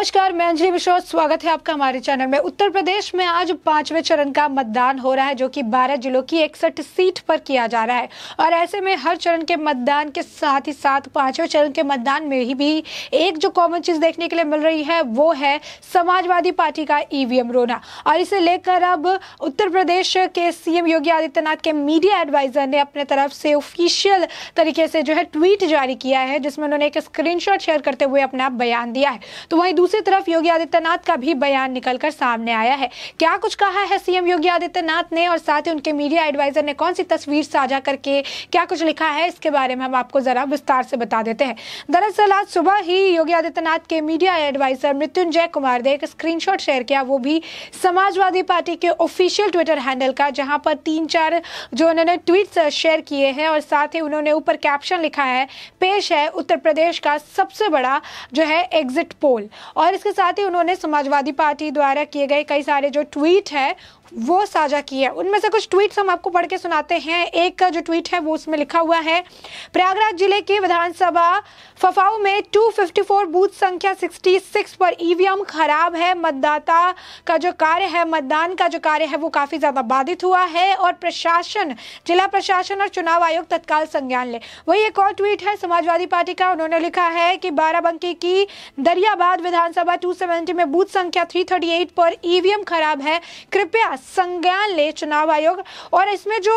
नमस्कार, मैं अंजलि मिश्रा। स्वागत है आपका हमारे चैनल में। उत्तर प्रदेश में आज 5वें चरण का मतदान हो रहा है, जो कि 12 जिलों की 61 सीट पर किया जा रहा है। और ऐसे में हर चरण के मतदान के साथ ही साथ 5वें चरण के मतदान में ही भी एक जो कॉमन चीज देखने के लिए मिल रही है वो है समाजवादी पार्टी का ईवीएम रोना। और इसे लेकर अब उत्तर प्रदेश के सीएम योगी आदित्यनाथ के मीडिया एडवाइजर ने अपने तरफ से ऑफिशियल तरीके से जो है ट्वीट जारी किया है, जिसमें उन्होंने एक स्क्रीनशॉट शेयर करते हुए अपना बयान दिया है। तो वहीं दूसरी तरफ योगी आदित्यनाथ का भी बयान निकलकर सामने आया है। क्या कुछ कहा है सीएम योगी आदित्यनाथ ने और साथ ही उनके मीडिया एडवाइजर ने कौन सी तस्वीर साझा करके क्या कुछ लिखा है, इसके बारे में हम आपको जरा विस्तार से बता देते हैं। दरअसल आज सुबह ही योगी आदित्यनाथ के मीडिया एडवाइजर मृत्युंजय कुमार ने एक स्क्रीनशॉट शेयर किया, वो भी समाजवादी पार्टी के ऑफिशियल ट्विटर हैंडल का, जहां पर 3-4 जो उन्होंने ट्वीट्स शेयर किए हैं और साथ ही उन्होंने ऊपर कैप्शन लिखा है, पेश है उत्तर प्रदेश का सबसे बड़ा जो है एग्जिट पोल। और इसके साथ ही उन्होंने समाजवादी पार्टी द्वारा किए गए कई सारे जो ट्वीट है वो साझा किया है। उनमें से कुछ ट्वीट्स हम आपको पढ़ के सुनाते हैं। एक का जो ट्वीट है वो उसमें लिखा हुआ है, प्रयागराज जिले की विधानसभा फफाऊ में 254 बूथ संख्या 66 पर ईवीएम खराब है। मतदाता का जो कार्य है, मतदान का जो कार्य है वो काफी ज्यादा बाधित हुआ है और प्रशासन, जिला प्रशासन और चुनाव आयोग तत्काल संज्ञान ले। वही एक और ट्वीट है समाजवादी पार्टी का, उन्होंने लिखा है कि बाराबंकी की दरियाबाद विधानसभा 270 में बूथ संख्या 338 पर ईवीएम खराब है, कृपया संज्ञान ले चुनाव आयोग। और इसमें जो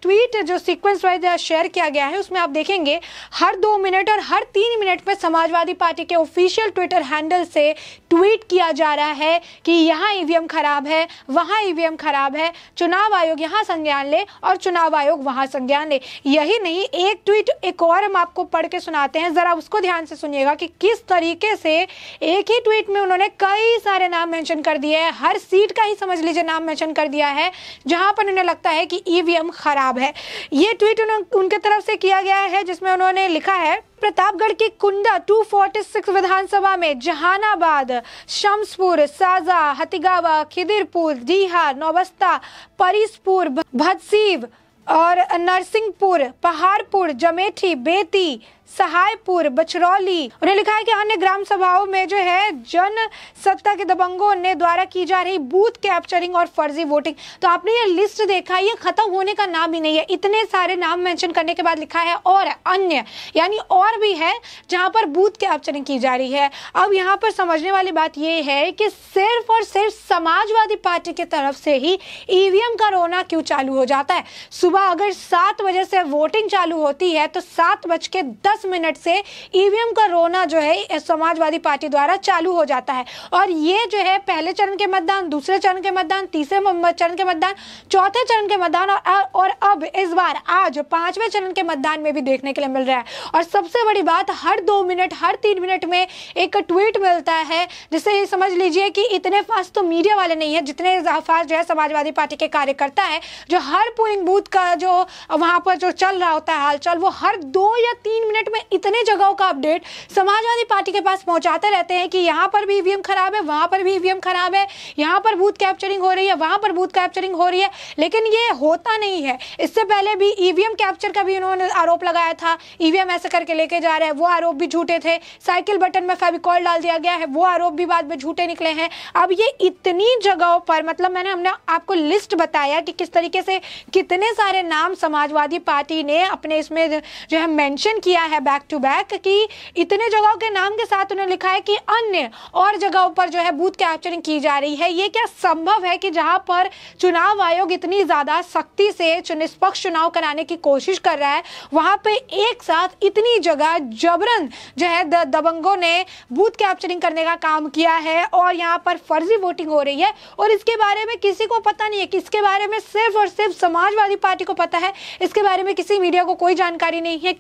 ट्वीट जो सीक्वेंस वाइज शेयर किया गया है उसमें आप देखेंगे हर 2 मिनट और हर 3 मिनट में समाजवादी पार्टी के ऑफिशियल ट्विटर हैंडल से ट्वीट किया जा रहा है कि यहाँ ईवीएम खराब है, वहाँ ईवीएम खराब है, चुनाव आयोग यहाँ संज्ञान ले और चुनाव आयोग वहाँ संज्ञान ले। यही नहीं, एक ट्वीट एक और हम आपको पढ़ के सुनाते हैं, जरा उसको ध्यान से सुनिएगा कि किस तरीके से एक ही ट्वीट में उन्होंने कई सारे नाम मेंशन कर दिए हैं। हर सीट का ही समझ लीजिए नाम मेंशन कर दिया है जहां पर उन्हें लगता है कि ईवीएम खराब है। ये ट्वीट उनके तरफ से किया गया है, जिसमें उन्होंने लिखा है, प्रतापगढ़ की कुंडा 246 विधानसभा में जहानाबाद, शम्सपुर, साजा, हतिगावा, खिदिरपुर, डीहा, नौबस्ता, परिसपुर, भदसीव और नरसिंहपुर, पहाड़पुर, जमेठी, बेती, सहायपुर, बचरौली। उन्हें लिखा है कि अन्य ग्राम सभाओं में जो है जन सत्ता के दबंगों ने द्वारा की जा रही बूथ कैप्चरिंग और फर्जी वोटिंग। तो आपने ये लिस्ट देखा, ये खत्म होने का नाम ही नहीं है। इतने सारे नाम मेंशन करने के बाद लिखा है और अन्य, यानी और भी है जहां पर बूथ कैप्चरिंग की जा रही है। अब यहाँ पर समझने वाली बात ये है कि सिर्फ और सिर्फ समाजवादी पार्टी की तरफ से ही ईवीएम का रोना क्यों चालू हो जाता है। सुबह अगर 7 बजे से वोटिंग चालू होती है तो 7:10 मिनट से ईवीएम का रोना जो है समाजवादी पार्टी द्वारा चालू हो जाता है। और ये जो है पहले चरण के मतदान, दूसरे चरण के मतदान, तीसरे चरण के मतदान, चौथे चरण के मतदान और अब इस बार आज 5वें चरण के मतदान में भी देखने के लिए मिल रहा है। और सबसे बड़ी बात, हर 2 मिनट हर 3 मिनट में एक ट्वीट मिलता है, जिससे समझ लीजिए कि इतने फास्ट तो मीडिया वाले नहीं है जितने फास्ट जो है समाजवादी पार्टी के कार्यकर्ता है, जो हर पोलिंग बूथ का जो वहां पर जो चल रहा होता है हालचाल, वो हर 2 या 3 मिनट में इतने जगहों का अपडेट समाजवादी पार्टी के पास पहुंचाते रहते हैं कि यहाँ पर भी ईवीएम खराब है, वहां पर भी ईवीएम खराब है, यहाँ पर बूथ कैप्चरिंग हो रही है, वहां पर बूथ कैप्चरिंग हो रही है। लेकिन ये होता नहीं है। इससे पहले भी ईवीएम कैप्चर का भी उन्होंने आरोप लगाया था, ईवीएम ऐसे करके लेके जा रहे हैं, वो आरोप भी झूठे थे। साइकिल बटन में फेविकॉल डाल दिया गया है, वो आरोप भी बाद में झूठे निकले हैं। अब ये इतनी जगहों पर, मतलब हमने आपको लिस्ट बताया कि किस तरीके से कितने सारे नाम समाजवादी पार्टी ने अपने इसमें जो है मेंशन किया है बैक टू बैक, कि इतने जगहों के नाम के साथ उन्होंने लिखा है कि अन्य और जगहों पर जो है बूथ कैप्चरिंग की जा रही है। ये क्या संभव है कि जहां पर चुनाव आयोग इतनी ज्यादा सख्ती से निष्पक्ष चुनाव कराने की कोशिश कर रहा है, वहां पे एक साथ इतनी जगह जबरन जो है दबंगों ने बूथ कैप्चरिंग करने का काम किया है और यहाँ पर फर्जी वोटिंग हो रही है और इसके बारे में किसी को पता नहीं है। कि इसके बारे में सिर्फ और सिर्फ समाजवादी पार्टी को पता है, इसके बारे में किसी मीडिया को कोई जानकारी नहीं है,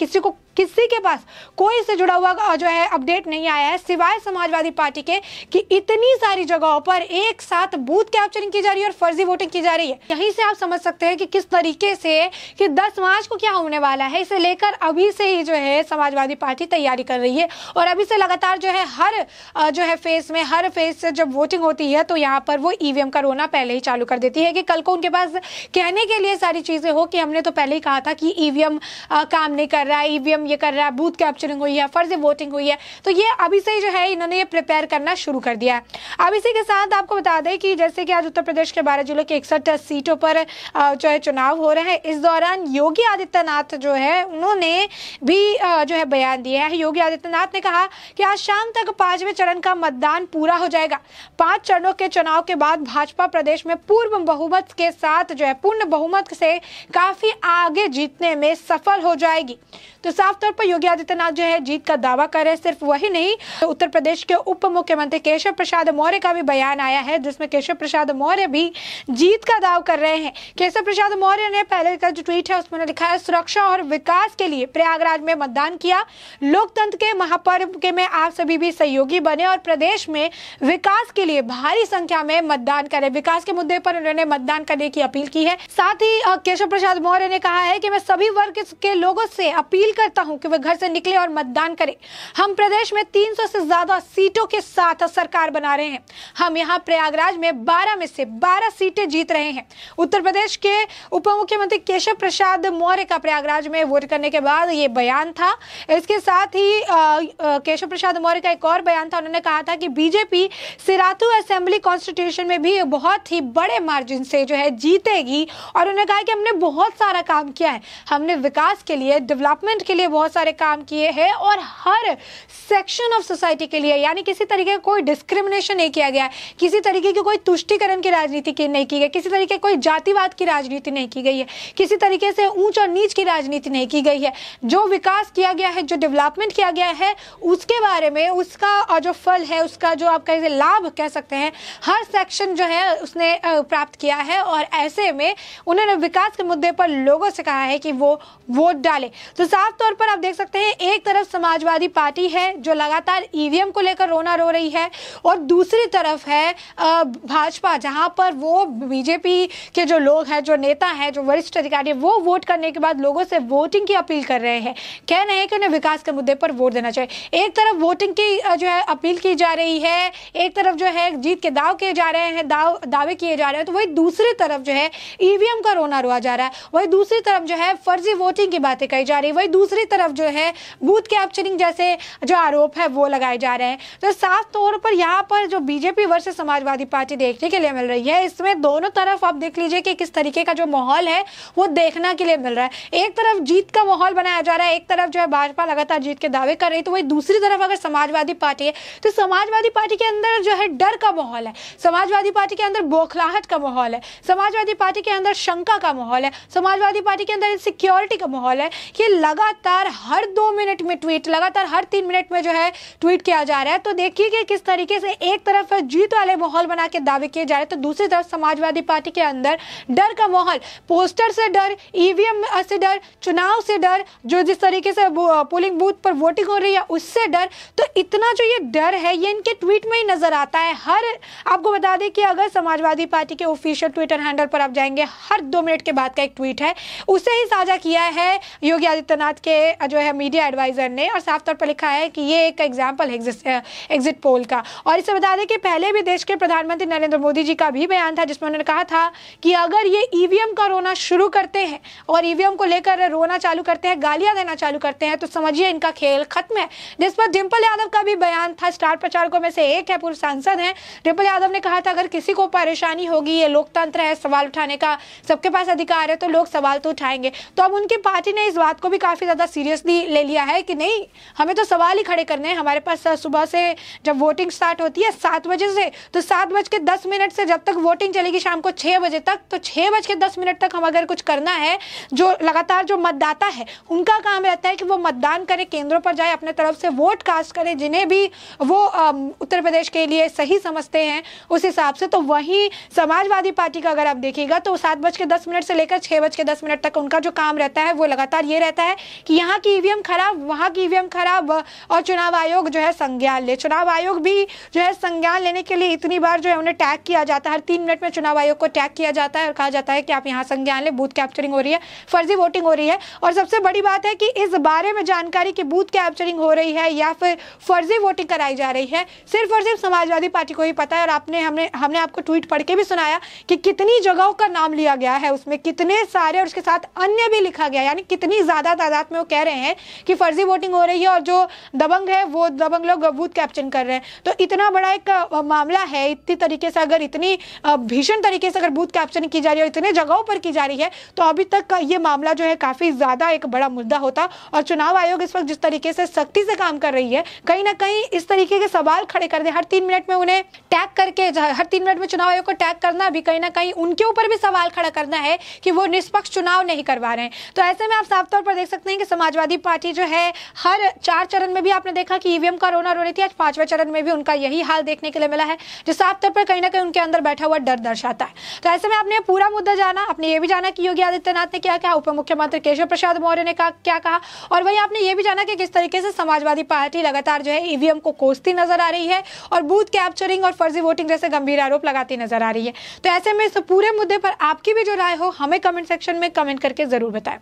किसी के पास कोई से जुड़ा हुआ जो है अपडेट नहीं आया है सिवाय समाजवादी पार्टी के, कि इतनी सारी जगहों पर एक साथ बूथ कैप्चरिंग की जा रही है और फर्जी वोटिंग की जा रही है। यहीं से आप समझ सकते हैं कि किस तरीके से कि 10 मार्च को क्या होने वाला है। इसे लेकर अभी से ही जो है समाजवादी पार्टी तैयारी कर रही है और अभी से लगातार जो है हर जो है हर फेज से जब वोटिंग होती है तो यहाँ पर वो ईवीएम का रोना पहले ही चालू कर देती है कि कल को उनके पास कहने के लिए सारी चीजें हो कि हमने तो पहले ही कहा था कि ईवीएम काम नहीं कर रहा है, ईवीएम ये कर कर रहा है, बूथ कैप्चरिंग हुई है, फर्जी वोटिंग हुई है। तो ये अभी से जो है इन्होंने ये प्रिपेयर करना शुरू कर दिया है। अब इसी के साथ आपको बता दें कि जैसे कि आज उत्तर प्रदेश के 12 जिलों के 61 सीटों पर जो है चुनाव हो रहे हैं। इस दौरान योगी आदित्यनाथ जो है उन्होंने भी जो है बयान दिया है। योगी आदित्यनाथ ने कहा कि आज शाम तक 5वें चरण का मतदान पूरा हो जाएगा। 5 चरणों के चुनाव के बाद भाजपा प्रदेश में पूर्ण बहुमत के साथ जो है पूर्ण बहुमत से काफी आगे जीतने में सफल हो जाएगी। तो साफ तौर पर योगी आदित्यनाथ जो है जीत का दावा कर रहे हैं। सिर्फ वही नहीं, तो उत्तर प्रदेश के उप मुख्यमंत्री केशव प्रसाद मौर्य का भी बयान आया है, जिसमें केशव प्रसाद मौर्य भी जीत का दावा कर रहे हैं। केशव प्रसाद मौर्य ने पहले का जो ट्वीट है उसमें लिखा है, सुरक्षा और विकास के लिए प्रयागराज में मतदान किया। लोकतंत्र के महापर्व के में आप सभी भी सहयोगी बने और प्रदेश में विकास के लिए भारी संख्या में मतदान करें। विकास के मुद्दे पर उन्होंने मतदान करने की अपील की है। साथ ही केशव प्रसाद मौर्य ने कहा है कि मैं सभी वर्ग के लोगों से अपील करता हूं कि वे घर से निकले और मतदान करें। हम प्रदेश में 300 से ज्यादा सीटों के साथ सरकार बना रहे हैं। हम यहां प्रयागराज में 12 में से 12 सीटें जीत रहे हैं। उत्तर प्रदेश के उप मुख्यमंत्री केशव प्रसाद मौर्य का प्रयागराज में वोट करने के बाद ये बयान था। इसके साथ ही केशव प्रसाद मौर्य का एक और बयान था। उन्होंने कहा था कि बीजेपी सिराथू असेंबली कॉन्स्टिट्यूशन में भी बहुत ही बड़े मार्जिन से जो है जीतेगी और उन्होंने कहा कि हमने बहुत सारा काम किया है। हमने विकास के लिए, डेवलपमेंट के लिए बहुत सारे काम किए हैं और हर सेक्शन ऑफ सोसाइटी के लिए, यानी किसी तरीके का कोई डिस्क्रिमिनेशन नहीं किया गया है, किसी तरीके की कोई तुष्टीकरण की राजनीति नहीं की गई, किसी तरीके कोई जातिवाद की राजनीति नहीं की गई है, किसी तरीके से ऊंच और नीच की राजनीति नहीं की गई है। जो विकास किया गया है, जो डेवलपमेंट किया गया है, उसके बारे में, उसका जो फल है, उसका जो आप कह लाभ कह सकते हैं, हर सेक्शन जो है उसने प्राप्त किया है। और ऐसे में उन्होंने विकास के मुद्दे पर लोगों से कहा है कि वो वोट डाले। तो साफ तौर पर आप देख सकते हैं, एक तरफ समाजवादी पार्टी है जो लगातार ईवीएम को लेकर रोना रो रही है और दूसरी तरफ है भाजपा, जहां पर वो बीजेपी के जो लोग हैं, जो नेता हैं, जो वरिष्ठ अधिकारी है, वो वोट करने के बाद लोगों से वोटिंग की अपील कर रहे हैं, कह रहे हैं कि उन्हें विकास के मुद्दे पर वोट देना चाहिए। एक तरफ वोटिंग की जो है अपील की जा रही है, एक तरफ जो है जीत के दाव किए जा रहे हैं, दावे किए जा रहे हैं, तो वही दूसरी तरफ जो है ईवीएम का रोना रोआ जा रहा है, वही दूसरी तरफ जो है फर्जी वोटिंग की बातें कही जा रही है, वही दूसरी तरफ जो है बूथ कैप्चरिंग जैसे जो आरोप है वो लगाए जा रहे हैं। तो साफ तौर पर यहाँ पर जो बीजेपी वर्सेस समाजवादी पार्टी देखने के लिए मिल रही है, इसमें दोनों तरफ आप देख लीजिए कि किस तरीके का जो माहौल है वो देखने के लिए मिल रहा है। एक तरफ जीत का माहौल बनाया जा रहा है, एक तरफ जो है भाजपा लगातार जीत के दावे कर रही है, तो वही दूसरी तरफ अगर समाजवादी पार्टी है तो समाजवादी पार्टी के अंदर जो है डर का माहौल है, समाजवादी पार्टी के अंदर बौखलाहट का माहौल है, समाजवादी पार्टी के अंदर शंका का माहौल है, समाजवादी पार्टी के अंदर इनसिक्योरिटी का माहौल है कि लगातार हर 2 मिनट में ट्वीट, लगातार हर 3 मिनट में जो है ट्वीट किया जा रहा है। तो देखिए कि किस तरीके से एक तरफ जीत वाले माहौल बना के दावे किए जा रहे हैं, तो दूसरी तरफ समाजवादी पार्टी के अंदर डर का माहौल, पोस्टर से डर, ईवीएम से डर, चुनाव से डर, जो जिस तरीके से पोलिंग बूथ पर वोटिंग हो रही है उससे डर। तो इतना जो ये डर है ये इनके ट्वीट में ही नजर आता है। हर आपको बता दें कि अगर समाजवादी पार्टी के ऑफिशियल ट्विटर हैंडल पर आप जाएंगे, हर 2 मिनट के बाद का एक ट्वीट है, उसे ही साझा किया है योगी आदित्यनाथ के जो है मीडिया एडवाइजर ने, और साफ तौर पर लिखा है कि ये एक एग्जाम्पल है एग्जिट पोल का। और इसे बता दें कि पहले भी देश के प्रधानमंत्री नरेंद्र मोदी जी का भी बयान था, जिसमें उन्होंने कहा था कि अगर ये ईवीएम का रोना शुरू करते हैं और ईवीएम को लेकर रोना चालू करते हैं, गालियां देना चालू करते हैं, तो समझिए इनका खेल खत्म है। जिस पर डिंपल यादव का भी बयान था, स्टार प्रचारकों में से एक है, पूर्व सांसद है डिंपल यादव ने कहा था अगर किसी को परेशानी होगी, ये लोकतंत्र है, सवाल उठाने का सबके पास अधिकार है, तो लोग सवाल तो उठाएंगे। तो अब उनकी पार्टी ने इस बात को भी काफी ज्यादा सीरियसली ले लिया है कि नहीं, हमें तो सवाल ही खड़े करने हैं। हमारे पास सुबह से जब वोटिंग स्टार्ट होती है 7 बजे से, तो 7:10 से जब तक वोटिंग चलेगी शाम को 6 बजे तक, तो 6:10 तक हम अगर कुछ करना है, जो लगातार जो मतदाता है उनका काम रहता है कि वो मतदान करें, केंद्रों पर जाए, अपने तरफ से वोट कास्ट करें, जिन्हें भी वो उत्तर प्रदेश के लिए सही समझते हैं उस हिसाब से। तो वही समाजवादी पार्टी का अगर आप देखिएगा तो 7:10 से लेकर 6:10 तक उनका जो काम रहता है वो लगातार ये रहता है कि यहाँ की ईवीएम खराब, वहाँ की ईवीएम खराब, और चुनाव आयोग जो है संज्ञान ले। चुनाव आयोग भी जो है संज्ञान लेने के लिए इतनी बार जो है उन्हें टैग किया जाता है, हर 3 मिनट में चुनाव आयोग को टैग किया जाता है और कहा जाता है कि आप यहाँ संज्ञान ले, बूथ कैप्चरिंग हो रही है, फर्जी वोटिंग हो रही है। और सबसे बड़ी बात है कि इस बारे में जानकारी कि बूथ कैप्चरिंग हो रही है या फिर फर्जी वोटिंग कराई जा रही है, सिर्फ और सिर्फ समाजवादी पार्टी को ही पता है। और हमने आपको ट्वीट पढ़ के भी सुनाया कि कितनी जगहों का नाम लिया गया है, उसमें कितने सारे, और उसके साथ अन्य भी लिखा गया, यानी कितनी ज्यादा तादाद में वो कह रहे हैं कि फर्जी वोटिंग हो रही है और जो दबंग है वो दबंग लोग बूथ कैप्चर कर रहे हैं। तो इतना बड़ा एक मामला है, इतनी तरीके से अगर इतनी भीषण तरीके से अगर बूथ कैप्चरिंग की जा रही है और इतने जगहों पर की जा रही है, तो अभी तक का ये मामला जो है काफी ज्यादा एक बड़ा मुद्दा होता। और चुनाव आयोग इस वक्त जिस तरीके से सख्ती से काम कर रही है, कहीं ना कहीं इस तरीके के सवाल खड़े कर दे, हर 3 मिनट में उन्हें टैग करके, हर 3 मिनट में चुनाव आयोग को टैग करना भी कहीं ना कहीं उनके ऊपर भी सवाल खड़ा करना है कि वो निष्पक्ष चुनाव नहीं करवा रहे हैं। तो ऐसे में आप साफ तौर पर देख सकते हैं कि समाजवादी पार्टी जो है हर 4 चरण में भी आपने देखा कि ईवीएम का रोना रो रही थी, आज 5वें चरण में भी उनका यही हाल देखने के लिए मिला है, जो साफ तौर पर कहीं ना कहीं उनके अंदर बैठा हुआ डर दर्शाता है। तो ऐसे में आपने पूरा मुद्दा जाना, आपने ये भी जाना कि योगी आदित्यनाथ ने क्या कहा, उप मुख्यमंत्री केशव प्रसाद मौर्य ने क्या कहा, और वहीं आपने ये भी जाना कि किस तरीके से समाजवादी पार्टी लगातार जो है ईवीएम को कोसती नजर आ रही है और बूथ कैप्चरिंग और फर्जी वोटिंग जैसे गंभीर आरोप लगाती नजर आ रही है। तो ऐसे में इस पूरे मुद्दे पर आपकी भी जो राय हो हमें कमेंट सेक्शन में कमेंट करके जरूर बताएं।